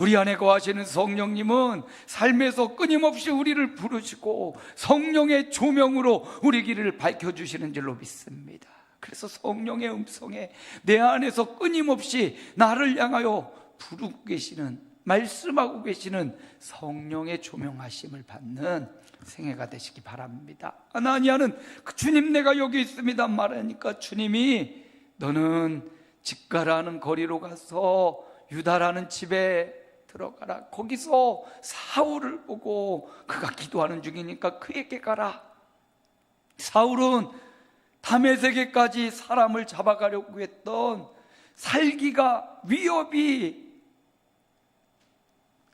우리 안에 거하시는 성령님은 삶에서 끊임없이 우리를 부르시고 성령의 조명으로 우리 길을 밝혀주시는 줄로 믿습니다. 그래서 성령의 음성에 내 안에서 끊임없이 나를 향하여 부르고 계시는, 말씀하고 계시는 성령의 조명하심을 받는 생애가 되시기 바랍니다. 아나니아는 주님 내가 여기 있습니다 말하니까 주님이 너는 직가라는 거리로 가서 유다라는 집에 들어가라. 거기서 사울을 보고 그가 기도하는 중이니까 그에게 가라. 사울은 다메섹에까지 사람을 잡아가려고 했던 살기가 위협이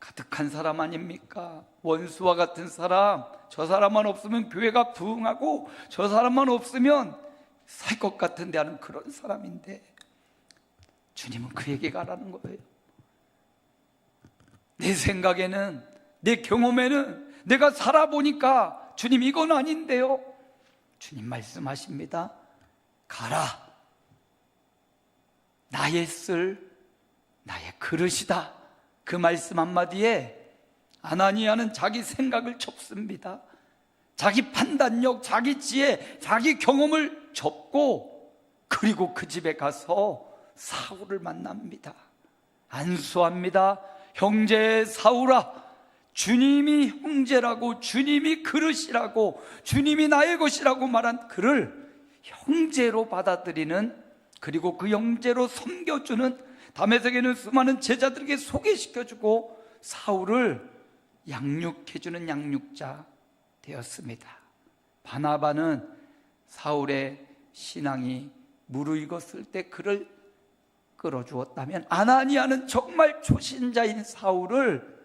가득한 사람 아닙니까? 원수와 같은 사람, 저 사람만 없으면 교회가 부흥하고 저 사람만 없으면 살 것 같은데 하는 그런 사람인데 주님은 그에게 가라는 거예요. 내 생각에는, 내 경험에는 내가 살아보니까 주님 이건 아닌데요. 주님 말씀하십니다. 가라. 나의 나의 그릇이다. 그 말씀 한마디에 아나니아는 자기 생각을 접습니다. 자기 판단력, 자기 지혜, 자기 경험을 접고 그리고 그 집에 가서 사울을 만납니다. 안수합니다. 형제 사울아, 주님이 형제라고, 주님이 그릇이라고, 주님이 나의 것이라고 말한 그를 형제로 받아들이는, 그리고 그 형제로 섬겨주는, 다메섹에는 수많은 제자들에게 소개시켜주고 사울을 양육해주는 양육자 되었습니다. 바나바는 사울의 신앙이 무르익었을 때 그를 끌어주었다면, 아나니아는 정말 초신자인 사울을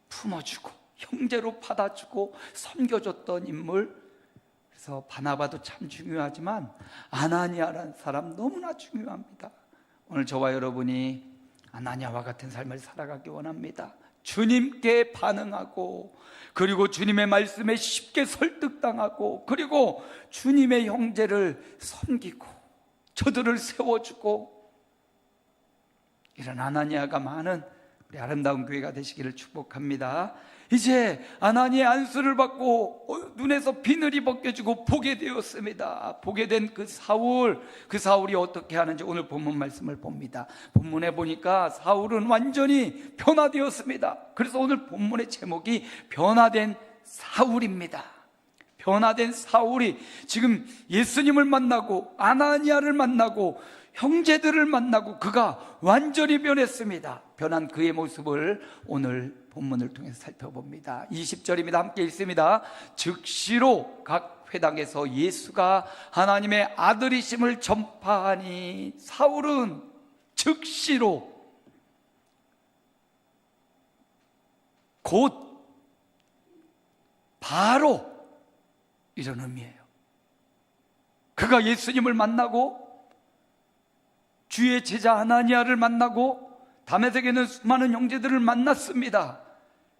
품어주고 형제로 받아주고 섬겨줬던 인물. 그래서 바나바도 참 중요하지만 아나니아라는 사람 너무나 중요합니다. 오늘 저와 여러분이 아나니아와 같은 삶을 살아가기 원합니다. 주님께 반응하고, 그리고 주님의 말씀에 쉽게 설득당하고, 그리고 주님의 형제를 섬기고 저들을 세워주고, 이런 아나니아가 많은 우리 아름다운 교회가 되시기를 축복합니다. 이제 아나니아의 안수를 받고 눈에서 비늘이 벗겨지고 보게 되었습니다. 보게 된 그 사울이 어떻게 하는지 오늘 본문 말씀을 봅니다. 본문에 보니까 사울은 완전히 변화되었습니다. 그래서 오늘 본문의 제목이 변화된 사울입니다. 변화된 사울이 지금 예수님을 만나고 아나니아를 만나고 형제들을 만나고 그가 완전히 변했습니다. 변한 그의 모습을 오늘 본문을 통해서 살펴봅니다. 20절입니다. 함께 읽습니다. 즉시로 각 회당에서 예수가 하나님의 아들이심을 전파하니 사울은 즉시로, 곧, 바로, 이런 의미예요. 그가 예수님을 만나고 주의 제자 아나니아를 만나고 다메섹에는 수많은 형제들을 만났습니다.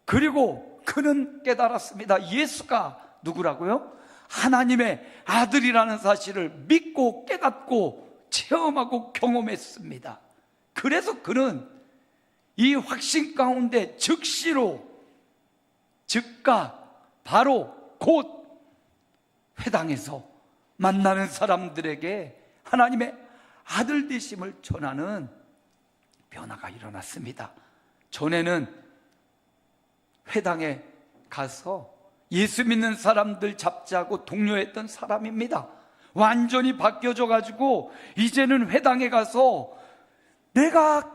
그리고 그는 깨달았습니다. 예수가 누구라고요? 하나님의 아들이라는 사실을 믿고 깨닫고 체험하고 경험했습니다. 그래서 그는 이 확신 가운데 즉시로, 즉각, 바로, 곧 회당에서 만나는 사람들에게 하나님의 아들 되심을 전하는 변화가 일어났습니다. 전에는 회당에 가서 예수 믿는 사람들 잡자고 독려했던 사람입니다. 완전히 바뀌어져 가지고 이제는 회당에 가서 내가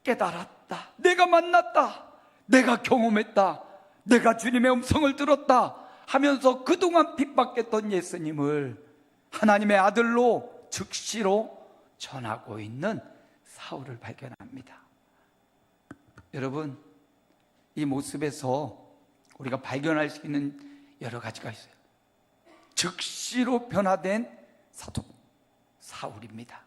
깨달았다, 내가 만났다, 내가 경험했다, 내가 주님의 음성을 들었다 하면서 그동안 핍박했던 예수님을 하나님의 아들로 즉시로 전하고 있는 사울을 발견합니다. 여러분, 이 모습에서 우리가 발견할 수 있는 여러 가지가 있어요. 즉시로 변화된 사도 사울입니다.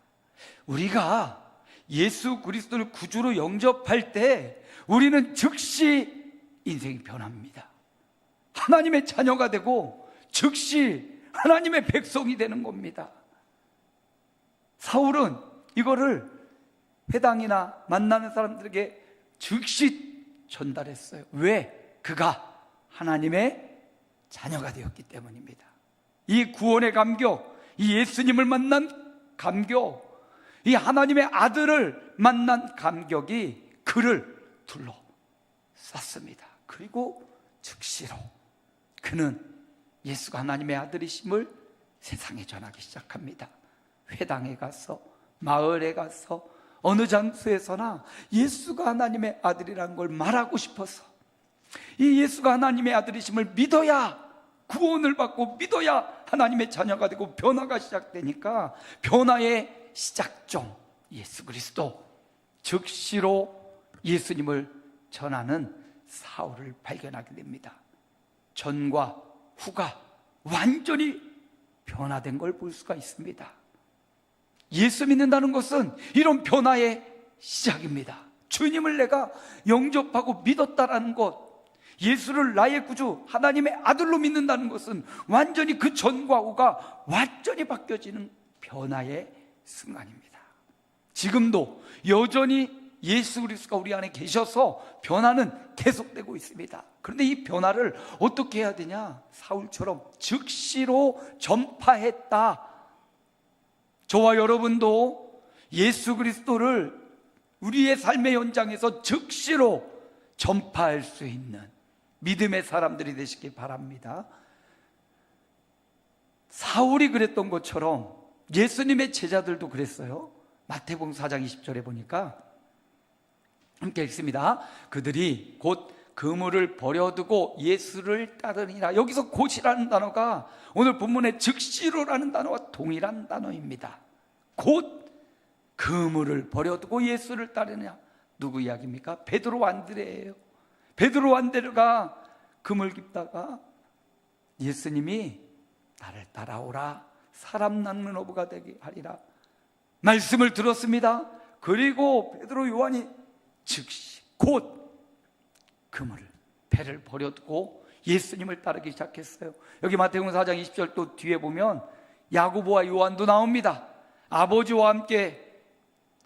우리가 예수 그리스도를 구주로 영접할 때 우리는 즉시 인생이 변합니다. 하나님의 자녀가 되고 즉시 하나님의 백성이 되는 겁니다. 사울은 이거를 회당이나 만나는 사람들에게 즉시 전달했어요. 왜? 그가 하나님의 자녀가 되었기 때문입니다. 이 구원의 감격, 이 예수님을 만난 감격, 이 하나님의 아들을 만난 감격이 그를 둘러쌌습니다. 그리고 즉시로 그는 예수가 하나님의 아들이심을 세상에 전하기 시작합니다. 회당에 가서, 마을에 가서, 어느 장소에서나 예수가 하나님의 아들이라는 걸 말하고 싶어서, 이 예수가 하나님의 아들이심을 믿어야 구원을 받고 믿어야 하나님의 자녀가 되고 변화가 시작되니까 변화의 시작점 예수 그리스도, 즉시로 예수님을 전하는 사울을 발견하게 됩니다. 전과 후가 완전히 변화된 걸 볼 수가 있습니다. 예수 믿는다는 것은 이런 변화의 시작입니다. 주님을 내가 영접하고 믿었다라는 것, 예수를 나의 구주 하나님의 아들로 믿는다는 것은 완전히 그 전과 후가 완전히 바뀌어지는 변화의 순간입니다. 지금도 여전히 예수 그리스도가 우리 안에 계셔서 변화는 계속되고 있습니다. 그런데 이 변화를 어떻게 해야 되냐? 사울처럼 즉시로 전파했다. 저와 여러분도 예수 그리스도를 우리의 삶의 현장에서 즉시로 전파할 수 있는 믿음의 사람들이 되시기 바랍니다. 사울이 그랬던 것처럼 예수님의 제자들도 그랬어요. 마태복음 4장 20절에 보니까 함께 읽습니다. 그들이 곧 그물을 버려두고 예수를 따르니라. 여기서 곧이라는 단어가 오늘 본문의 즉시로라는 단어와 동일한 단어입니다. 곧 그물을 버려두고 예수를 따르냐. 누구 이야기입니까? 베드로 안드레예요. 베드로 안드레가 그물 깁다가 예수님이 나를 따라오라, 사람 낚는 어부가 되게 하리라 말씀을 들었습니다. 그리고 베드로 요한이 즉시 곧 그물을, 배를 버려두고 예수님을 따르기 시작했어요. 여기 마태복음 4장 20절 또 뒤에 보면 야고보와 요한도 나옵니다. 아버지와 함께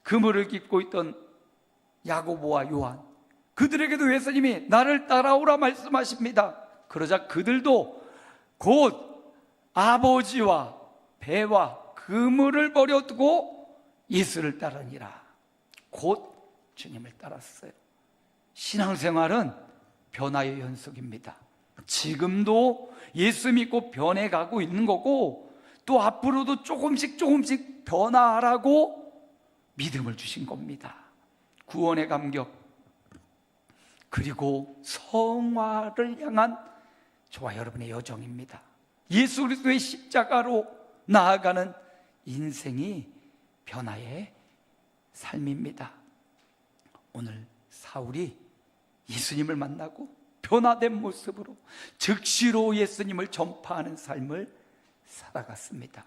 그물을 깁고 있던 야고보와 요한, 그들에게도 예수님이 나를 따라오라 말씀하십니다. 그러자 그들도 곧 아버지와 배와 그물을 버려두고 예수를 따르니라. 곧 주님을 따랐어요. 신앙생활은 변화의 연속입니다. 지금도 예수 믿고 변해가고 있는 거고, 또 앞으로도 조금씩 변화하라고 믿음을 주신 겁니다. 구원의 감격, 그리고 성화를 향한 저와 여러분의 여정입니다. 예수 그리스도의 십자가로 나아가는 인생이 변화의 삶입니다. 오늘 사울이 예수님을 만나고 변화된 모습으로 즉시로 예수님을 전파하는 삶을 살아갔습니다.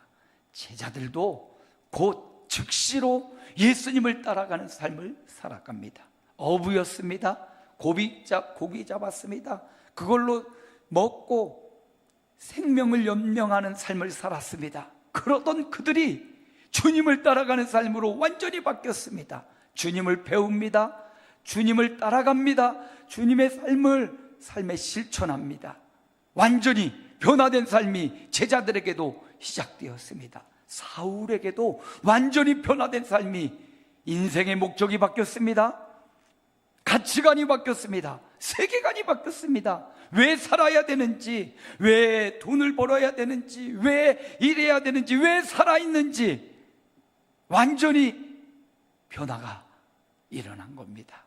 제자들도 곧 즉시로 예수님을 따라가는 삶을 살아갑니다. 어부였습니다. 고기 잡았습니다. 그걸로 먹고 생명을 연명하는 삶을 살았습니다. 그러던 그들이 주님을 따라가는 삶으로 완전히 바뀌었습니다. 주님을 배웁니다. 주님을 따라갑니다. 주님의 삶에 실천합니다. 완전히 변화된 삶이 제자들에게도 시작되었습니다. 사울에게도 완전히 변화된 삶이, 인생의 목적이 바뀌었습니다. 가치관이 바뀌었습니다. 세계관이 바뀌었습니다. 왜 살아야 되는지, 왜 돈을 벌어야 되는지, 왜 일해야 되는지, 왜 살아있는지 완전히 변화가 일어난 겁니다.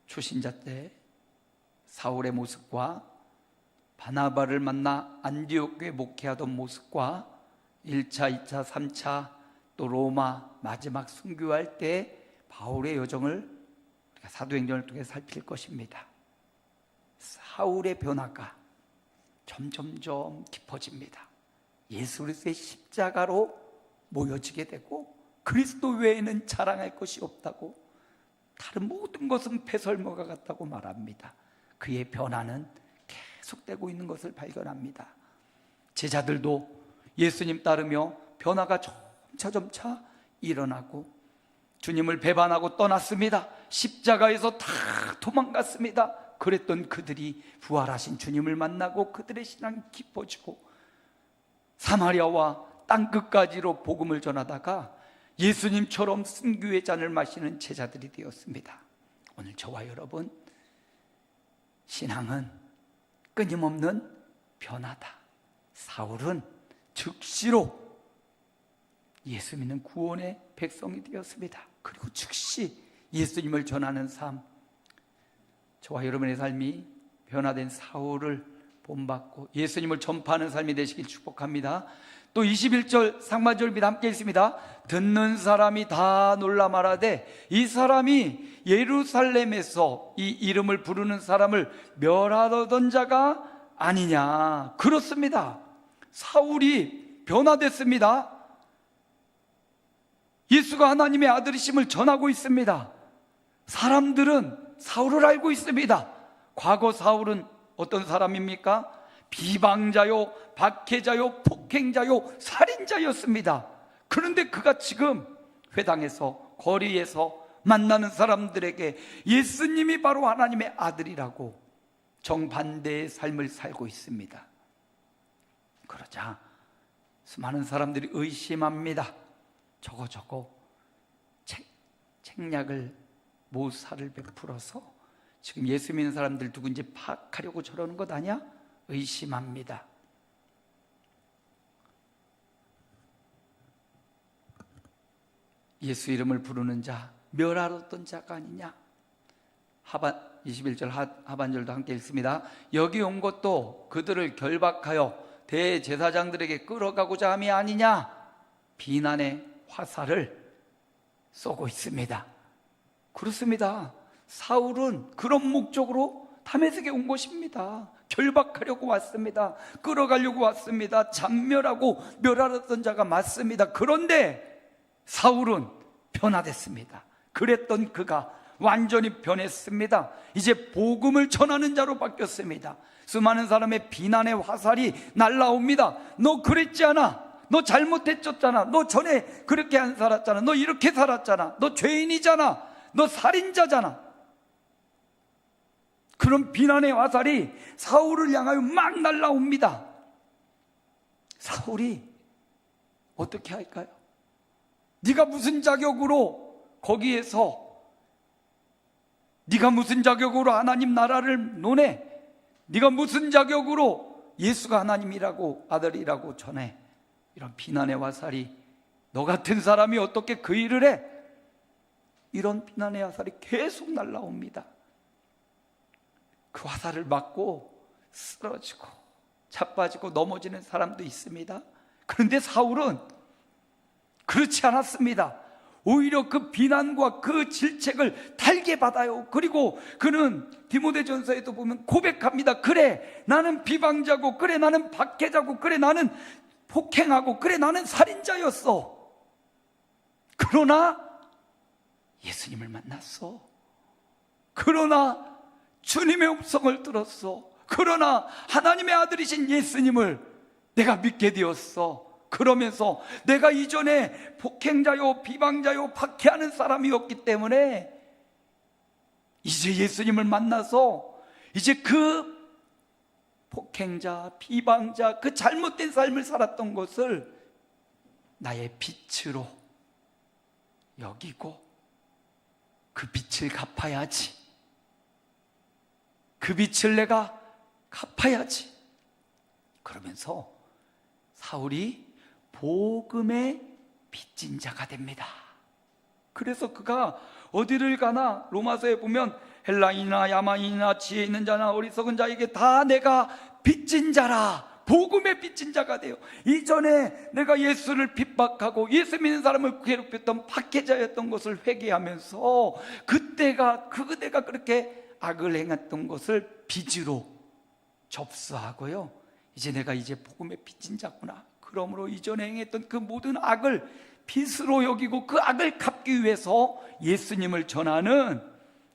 초신자 때 사울의 모습과 바나바를 만나 안디옥 교회 목회하던 모습과 1차, 2차, 3차 또 로마 마지막 순교할 때 바울의 여정을 사도행전을 통해 살필 것입니다. 사울의 변화가 점점점 깊어집니다. 예수 그리스도의 십자가로 모여지게 되고, 그리스도 외에는 자랑할 것이 없다고, 다른 모든 것은 배설물과 같다고 말합니다. 그의 변화는 계속되고 있는 것을 발견합니다. 제자들도 예수님 따르며 변화가 점차 일어나고, 주님을 배반하고 떠났습니다. 십자가에서 다 도망갔습니다. 그랬던 그들이 부활하신 주님을 만나고 그들의 신앙이 깊어지고 사마리아와 땅끝까지로 복음을 전하다가 예수님처럼 순교의 잔을 마시는 제자들이 되었습니다. 오늘 저와 여러분, 신앙은 끊임없는 변화다. 사울은 즉시로 예수 믿는 구원의 백성이 되었습니다. 그리고 즉시 예수님을 전하는 삶, 저와 여러분의 삶이 변화된 사울을 본받고 예수님을 전파하는 삶이 되시길 축복합니다. 또 21절 상반절 및 함께 있습니다. 듣는 사람이 다 놀라 말하되 이 사람이 예루살렘에서 이 이름을 부르는 사람을 멸하던 자가 아니냐. 그렇습니다. 사울이 변화됐습니다. 예수가 하나님의 아들이심을 전하고 있습니다. 사람들은 사울을 알고 있습니다. 과거 사울은 어떤 사람입니까? 비방자요, 박해자요, 폭행자요, 살인자였습니다. 그런데 그가 지금 회당에서, 거리에서 만나는 사람들에게 예수님이 바로 하나님의 아들이라고 정반대의 삶을 살고 있습니다. 그러자 수많은 사람들이 의심합니다. 저거 책략을 모사를 베풀어서 지금 예수 믿는 사람들 누군지 파악하려고 저러는 것 아니야? 의심합니다. 예수 이름을 부르는 자, 멸하였던 자가 아니냐? 21절 하반절도 함께 읽습니다. 여기 온 것도 그들을 결박하여 대제사장들에게 끌어가고자 함이 아니냐? 비난의 화살을 쏘고 있습니다. 그렇습니다. 사울은 그런 목적으로 다메섹에 온 것입니다. 결박하려고 왔습니다. 끌어가려고 왔습니다. 잔멸하고 멸하였던 자가 맞습니다. 그런데 사울은 변화됐습니다. 그랬던 그가 완전히 변했습니다. 이제 복음을 전하는 자로 바뀌었습니다. 수많은 사람의 비난의 화살이 날라옵니다. 너 그랬지 않아? 너 잘못했었잖아. 너 전에 그렇게 안 살았잖아. 너 이렇게 살았잖아. 너 죄인이잖아. 너 살인자잖아. 그런 비난의 화살이 사울을 향하여 막 날라옵니다. 사울이 어떻게 할까요? 네가 무슨 자격으로 거기에서, 네가 무슨 자격으로 하나님 나라를 논해? 네가 무슨 자격으로 예수가 하나님이라고, 아들이라고 전해? 이런 비난의 화살이, 너 같은 사람이 어떻게 그 일을 해? 이런 비난의 화살이 계속 날라옵니다. 그 화살을 맞고 쓰러지고 자빠지고 넘어지는 사람도 있습니다. 그런데 사울은 그렇지 않았습니다. 오히려 그 비난과 그 질책을 달게 받아요. 그리고 그는 디모데전서에도 보면 고백합니다. 그래, 나는 비방자고, 그래, 나는 박해자고, 그래, 나는 폭행하고, 그래, 나는 살인자였어. 그러나 예수님을 만났어. 그러나 주님의 음성을 들었어. 그러나 하나님의 아들이신 예수님을 내가 믿게 되었어. 그러면서 내가 이전에 폭행자요, 비방자요, 박해하는 사람이었기 때문에 이제 예수님을 만나서 이제 그 폭행자, 비방자, 그 잘못된 삶을 살았던 것을 나의 빛으로 여기고 그 빛을 갚아야지. 그 빛을 내가 갚아야지. 그러면서 사울이 복음의 빚진 자가 됩니다. 그래서 그가 어디를 가나 로마서에 보면 헬라인이나 야만인이나 지혜 있는 자나 어리석은 자에게 다 내가 빚진 자라. 복음의 빚진 자가 돼요. 이전에 내가 예수를 핍박하고 예수 믿는 사람을 괴롭혔던 박해자였던 것을 회개하면서 그때가 내가 그렇게 악을 행했던 것을 빚으로 접수하고요. 이제 내가 복음의 빚진 자구나. 그러므로 이전에 행했던 그 모든 악을 빚으로 여기고 그 악을 갚기 위해서 예수님을 전하는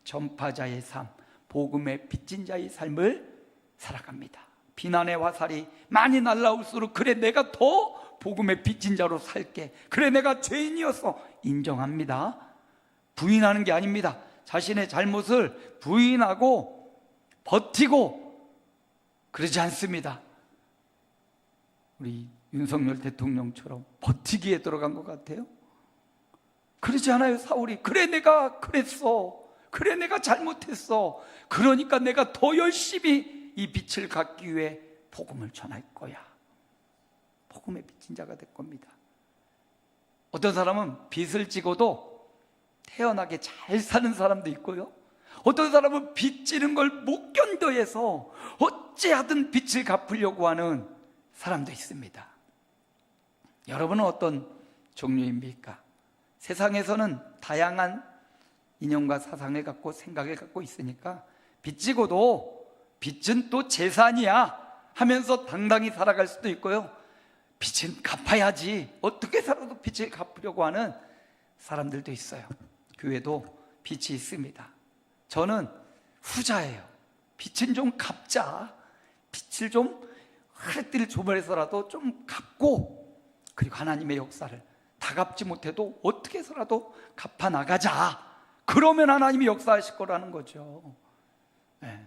전파자의 삶, 복음의 빚진 자의 삶을 살아갑니다. 비난의 화살이 많이 날라올수록 그래, 내가 더 복음의 빚진 자로 살게. 그래, 내가 죄인이었어. 인정합니다. 부인하는 게 아닙니다. 자신의 잘못을 부인하고 버티고 그러지 않습니다. 우리 윤석열 대통령처럼 버티기에 들어간 것 같아요. 그러지 않아요. 사울이 그래 내가 그랬어, 그래 내가 잘못했어, 그러니까 내가 더 열심히 이 빛을 갖기 위해 복음을 전할 거야. 복음의 빚진 자가 될 겁니다. 어떤 사람은 빚을 지고도 태연하게 잘 사는 사람도 있고요, 어떤 사람은 빚지는 걸 못 견뎌해서 어찌하든 빚을 갚으려고 하는 사람도 있습니다. 여러분은 어떤 종류입니까? 세상에서는 다양한 이념과 사상을 갖고 생각을 갖고 있으니까 빚지고도 빚은 또 재산이야 하면서 당당히 살아갈 수도 있고요, 빚은 갚아야지, 어떻게 살아도 빚을 갚으려고 하는 사람들도 있어요. 교회도 빚이 있습니다. 저는 후자예요. 빚은 좀 갚자, 빚을 좀 허리띠를 조물해서라도 좀 갚고, 그리고 하나님의 역사를 다 갚지 못해도 어떻게 해서라도 갚아 나가자. 그러면 하나님이 역사하실 거라는 거죠. 네.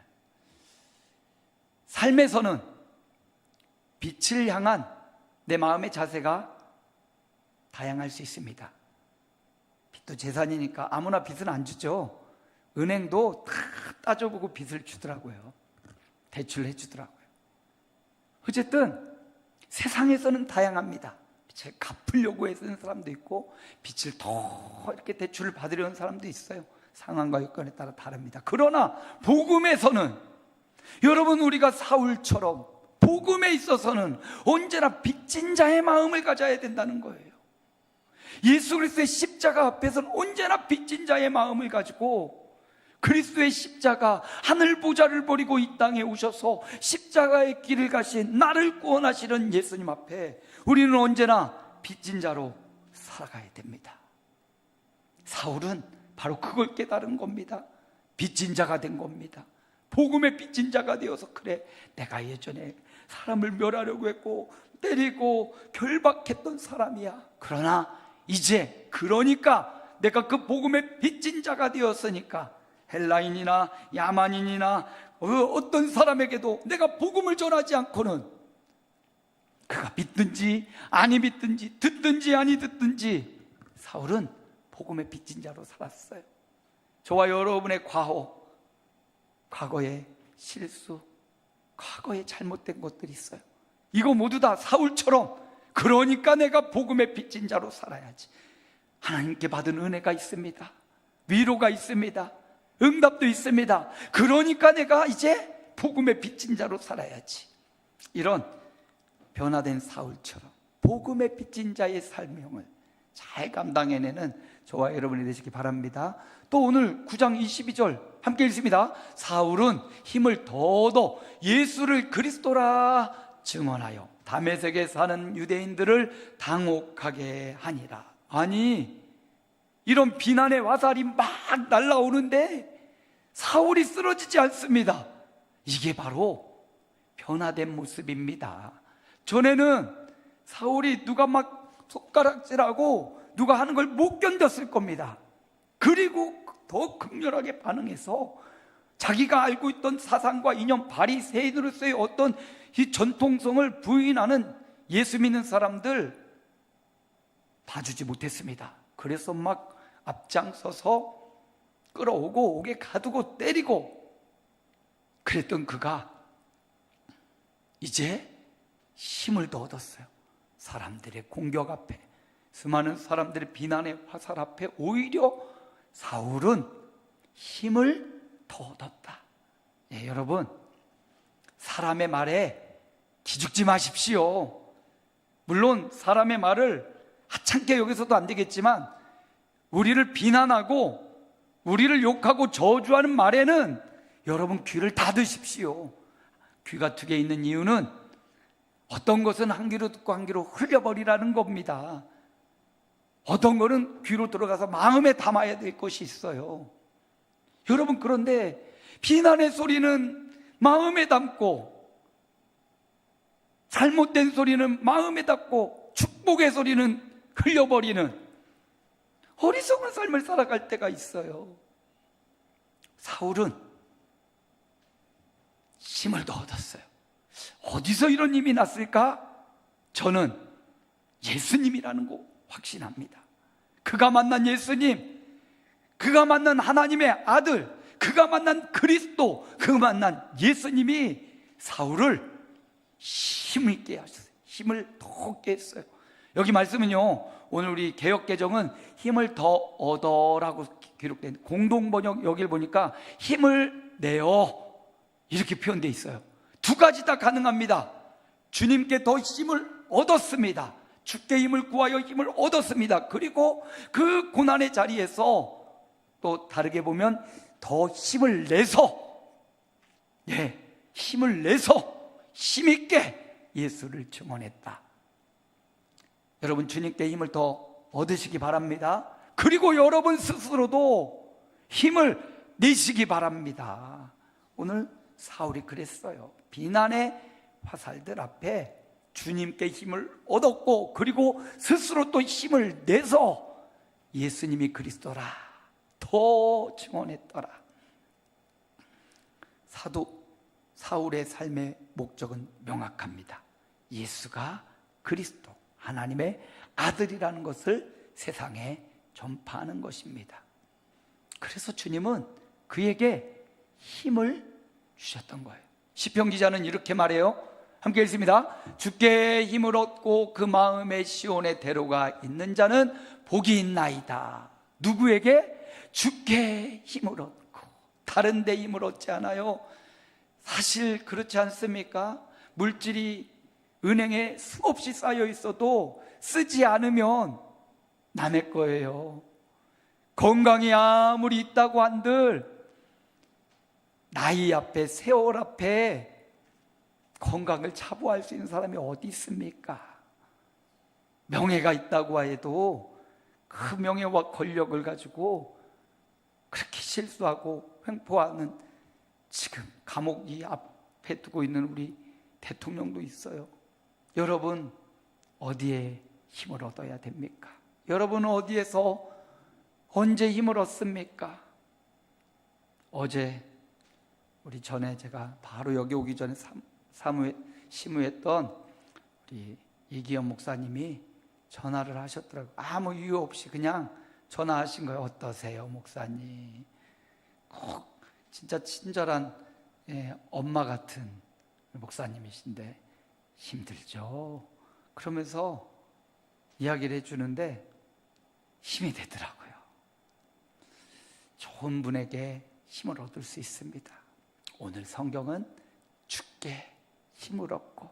삶에서는 빛을 향한 내 마음의 자세가 다양할 수 있습니다. 빚도 재산이니까 아무나 빚은 안 주죠. 은행도 다 따져보고 빚을 주더라고요. 대출해 주더라고요. 어쨌든 세상에서는 다양합니다. 빚을 갚으려고 애쓰는 사람도 있고, 빚을 더 이렇게 대출을 받으려는 사람도 있어요. 상황과 여건에 따라 다릅니다. 그러나 복음에서는, 여러분, 우리가 사울처럼 복음에 있어서는 언제나 빚진 자의 마음을 가져야 된다는 거예요. 예수 그리스도의 십자가 앞에서는 언제나 빚진 자의 마음을 가지고, 그리스도의 십자가, 하늘 보좌를 버리고 이 땅에 오셔서 십자가의 길을 가신 나를 구원하시는 예수님 앞에 우리는 언제나 빚진 자로 살아가야 됩니다. 사울은 바로 그걸 깨달은 겁니다. 빚진 자가 된 겁니다. 복음의 빚진 자가 되어서, 그래 내가 예전에 사람을 멸하려고 했고 때리고 결박했던 사람이야. 그러나 이제, 그러니까 내가 그 복음의 빚진 자가 되었으니까 헬라인이나 야만인이나 어떤 사람에게도 내가 복음을 전하지 않고는, 그가 믿든지 아니 믿든지 듣든지 아니 듣든지, 사울은 복음의 빚진 자로 살았어요. 저와 여러분의 과거의 실수, 과거에 잘못된 것들이 있어요. 이거 모두 다 사울처럼, 그러니까 내가 복음의 빚진 자로 살아야지. 하나님께 받은 은혜가 있습니다. 위로가 있습니다. 응답도 있습니다. 그러니까 내가 이제 복음의 빚진 자로 살아야지. 이런 변화된 사울처럼 복음의 빚진 자의 삶형을 잘 감당해내는 저와 여러분이 되시기 바랍니다. 또 오늘 9장 22절 함께 읽습니다. 사울은 힘을 더더 예수를 그리스도라 증언하여 다메섹에 사는 유대인들을 당혹하게 하니라. 아니, 이런 비난의 화살이 막 날라오는데 사울이 쓰러지지 않습니다. 이게 바로 변화된 모습입니다. 전에는 사울이 누가 막 손가락질하고 누가 하는 걸 못 견뎠을 겁니다. 그리고 더 극렬하게 반응해서 자기가 알고 있던 사상과 이념, 바리새인으로서의 어떤 이 전통성을 부인하는 예수 믿는 사람들 봐주지 못했습니다. 그래서 막 앞장서서 끌어오고 옥에 가두고 때리고 그랬던 그가 이제 힘을 더 얻었어요. 사람들의 공격 앞에, 수많은 사람들의 비난의 화살 앞에 오히려 사울은 힘을 더 얻었다. 예, 여러분, 사람의 말에 기죽지 마십시오. 물론 사람의 말을 하찮게 여기서도 안 되겠지만, 우리를 비난하고 우리를 욕하고 저주하는 말에는 여러분 귀를 닫으십시오. 귀가 두 개 있는 이유는 어떤 것은 한 귀로 듣고 한 귀로 흘려버리라는 겁니다. 어떤 거는 귀로 들어가서 마음에 담아야 될 것이 있어요. 여러분, 그런데 비난의 소리는 마음에 담고, 잘못된 소리는 마음에 담고, 축복의 소리는 흘려버리는, 어리석은 삶을 살아갈 때가 있어요. 사울은 힘을 더 얻었어요. 어디서 이런 힘이 났을까? 저는 예수님이라는 거 확신합니다. 그가 만난 예수님, 그가 만난 하나님의 아들, 그가 만난 그리스도, 그가 만난 예수님이 사울을 힘을 있게 하셨어요. 힘을 더 얻게 했어요. 여기 말씀은요, 오늘 우리 개역개정은 힘을 더 얻어라고 기록된 공동번역, 여기를 보니까 힘을 내어 이렇게 표현되어 있어요. 두 가지 다 가능합니다. 주님께 더 힘을 얻었습니다. 주께 힘을 구하여 힘을 얻었습니다. 그리고 그 고난의 자리에서 또 다르게 보면 더 힘을 내서, 힘을 내서 힘있게 예수를 증언했다. 여러분, 주님께 힘을 더 얻으시기 바랍니다. 그리고 여러분 스스로도 힘을 내시기 바랍니다. 오늘 사울이 그랬어요. 비난의 화살들 앞에 주님께 힘을 얻었고, 그리고 스스로 또 힘을 내서 예수님이 그리스도라 더 증언했더라. 사도 사울의 삶의 목적은 명확합니다. 예수가 그리스도, 하나님의 아들이라는 것을 세상에 전파하는 것입니다. 그래서 주님은 그에게 힘을 주셨던 거예요. 시편 기자는 이렇게 말해요. 함께 읽습니다. 주께 힘을 얻고 그 마음에 시온의 대로가 있는 자는 복이 있나이다. 누구에게? 주께 힘을 얻고. 다른 데 힘을 얻지 않아요. 사실 그렇지 않습니까? 물질이 은행에 수없이 쌓여 있어도 쓰지 않으면 남의 거예요. 건강이 아무리 있다고 한들 나이 앞에, 세월 앞에 건강을 차보할 수 있는 사람이 어디 있습니까? 명예가 있다고 해도 그 명예와 권력을 가지고 그렇게 실수하고 횡포하는, 지금 감옥 이 앞에 두고 있는 우리 대통령도 있어요. 여러분, 어디에 힘을 얻어야 됩니까? 여러분은 어디에서 언제 힘을 얻습니까? 어제 우리 전에 제가 바로 여기 오기 전에 사무했던 우리 이기현 목사님이 전화를 하셨더라고요. 아무 이유 없이 그냥 전화하신 거예요. 어떠세요, 목사님? 꼭 진짜 친절한 엄마 같은 목사님이신데 힘들죠? 그러면서 이야기를 해주는데 힘이 되더라고요. 좋은 분에게 힘을 얻을 수 있습니다. 오늘 성경은 주께 힘을 얻고,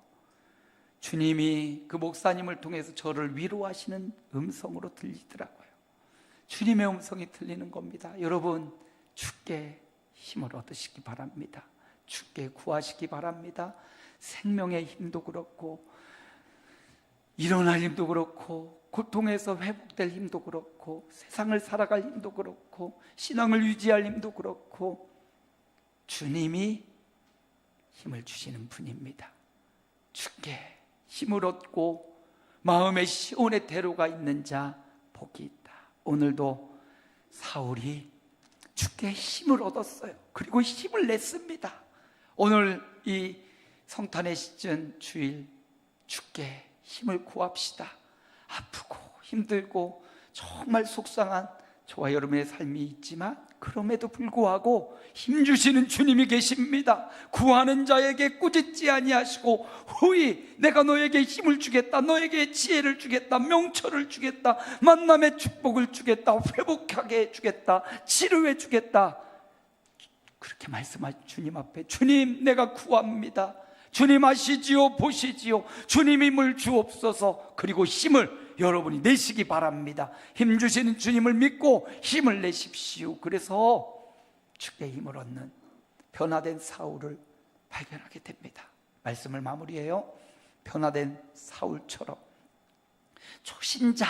주님이 그 목사님을 통해서 저를 위로하시는 음성으로 들리더라고요. 주님의 음성이 들리는 겁니다. 여러분, 주께 힘을 얻으시기 바랍니다. 주께 구하시기 바랍니다. 생명의 힘도 그렇고, 일어날 힘도 그렇고, 고통에서 회복될 힘도 그렇고, 세상을 살아갈 힘도 그렇고, 신앙을 유지할 힘도 그렇고, 주님이 힘을 주시는 분입니다. 주께 힘을 얻고 마음에 시온의 대로가 있는 자 복이 있다. 오늘도 사울이 주께 힘을 얻었어요. 그리고 힘을 냈습니다. 오늘 이 성탄의 시즌 주일, 주께 힘을 구합시다. 아프고 힘들고 정말 속상한 저와 여러분의 삶이 있지만, 그럼에도 불구하고 힘주시는 주님이 계십니다. 구하는 자에게 꾸짖지 아니하시고 후히 내가 너에게 힘을 주겠다, 너에게 지혜를 주겠다, 명철을 주겠다, 만남의 축복을 주겠다, 회복하게 해주겠다, 치료해 주겠다, 그렇게 말씀하신 주님 앞에, 주님 내가 구합니다. 주님 아시지요, 보시지요. 주님 힘을 주옵소서. 그리고 힘을 여러분이 내시기 바랍니다. 힘 주시는 주님을 믿고 힘을 내십시오. 그래서 주께 힘을 얻는 변화된 사울을 발견하게 됩니다. 말씀을 마무리해요. 변화된 사울처럼 초신자,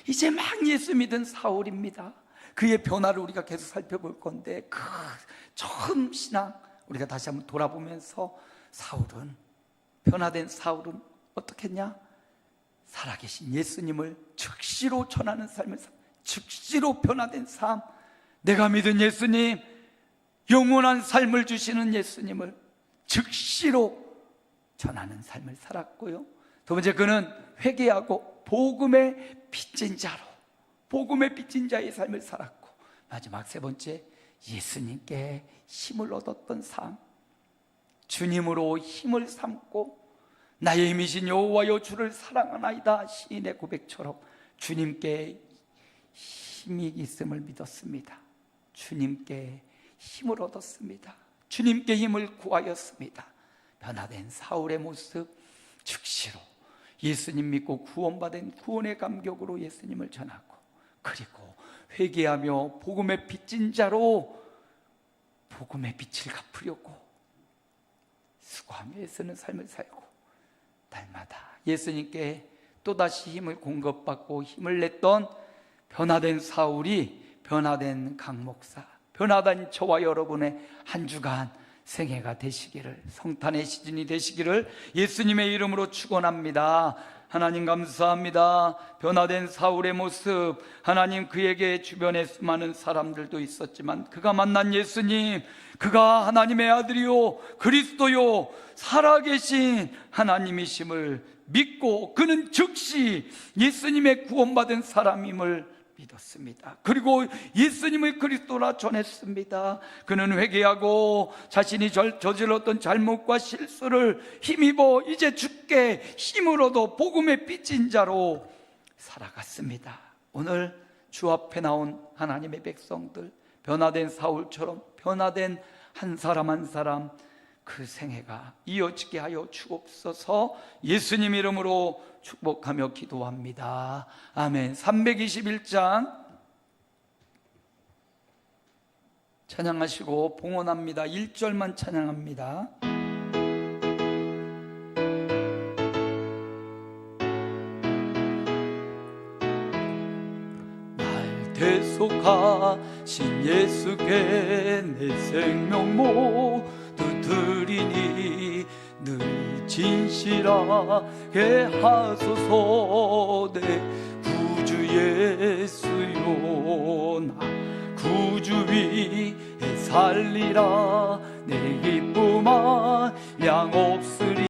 이제 막 예수 믿은 사울입니다. 그의 변화를 우리가 계속 살펴볼 건데, 그 처음 신앙 우리가 다시 한번 돌아보면서 사울은, 변화된 사울은 어떻게 했냐? 살아계신 예수님을 즉시로 전하는 삶을 즉시로 변화된 삶, 내가 믿은 예수님, 영원한 삶을 주시는 예수님을 즉시로 전하는 삶을 살았고요. 두 번째, 그는 회개하고 복음의 빚진 자로, 복음의 빚진 자의 삶을 살았고, 마지막 세 번째, 예수님께 힘을 얻었던 삶, 주님으로 힘을 삼고 나의 힘이신 여호와여 주를 사랑하나이다 시인의 고백처럼 주님께 힘이 있음을 믿었습니다. 주님께 힘을 얻었습니다. 주님께 힘을 구하였습니다. 변화된 사울의 모습, 즉시로 예수님 믿고 구원받은 구원의 감격으로 예수님을 전하고, 그리고 회개하며 복음의 빚진 자로 복음의 빚을 갚으려고 수고하며 애쓰는 삶을 살고, 날마다 예수님께 또다시 힘을 공급받고 힘을 냈던 변화된 사울이 변화된 강 목사, 변화된 저와 여러분의 한 주간 생애가 되시기를, 성탄의 시즌이 되시기를 예수님의 이름으로 축원합니다. 하나님 감사합니다. 변화된 사울의 모습, 하나님, 그에게 주변에 수많은 사람들도 있었지만 그가 만난 예수님, 그가 하나님의 아들이요 그리스도요 살아계신 하나님이심을 믿고 그는 즉시 예수님의 구원받은 사람임을 믿었습니다. 그리고 예수님의 그리스도라 전했습니다. 그는 회개하고 자신이 저질렀던 잘못과 실수를 힘입어 이제 주께 힘을 얻어 복음의 빚진 자로 살아갔습니다. 오늘 주 앞에 나온 하나님의 백성들, 변화된 사울처럼 변화된 한 사람 한 사람 그 생애가 이어지게 하여 주옵소서. 예수님 이름으로 축복하며 기도합니다. 아멘. 321장 찬양하시고 봉헌합니다. 1절만 찬양합니다. 날 대속하신 예수께 내 생명 모두 드리니 늘 진실하게 하소서. 내 구주 예수요 나 구주 위에 살리라. 내 기쁨 한량 없어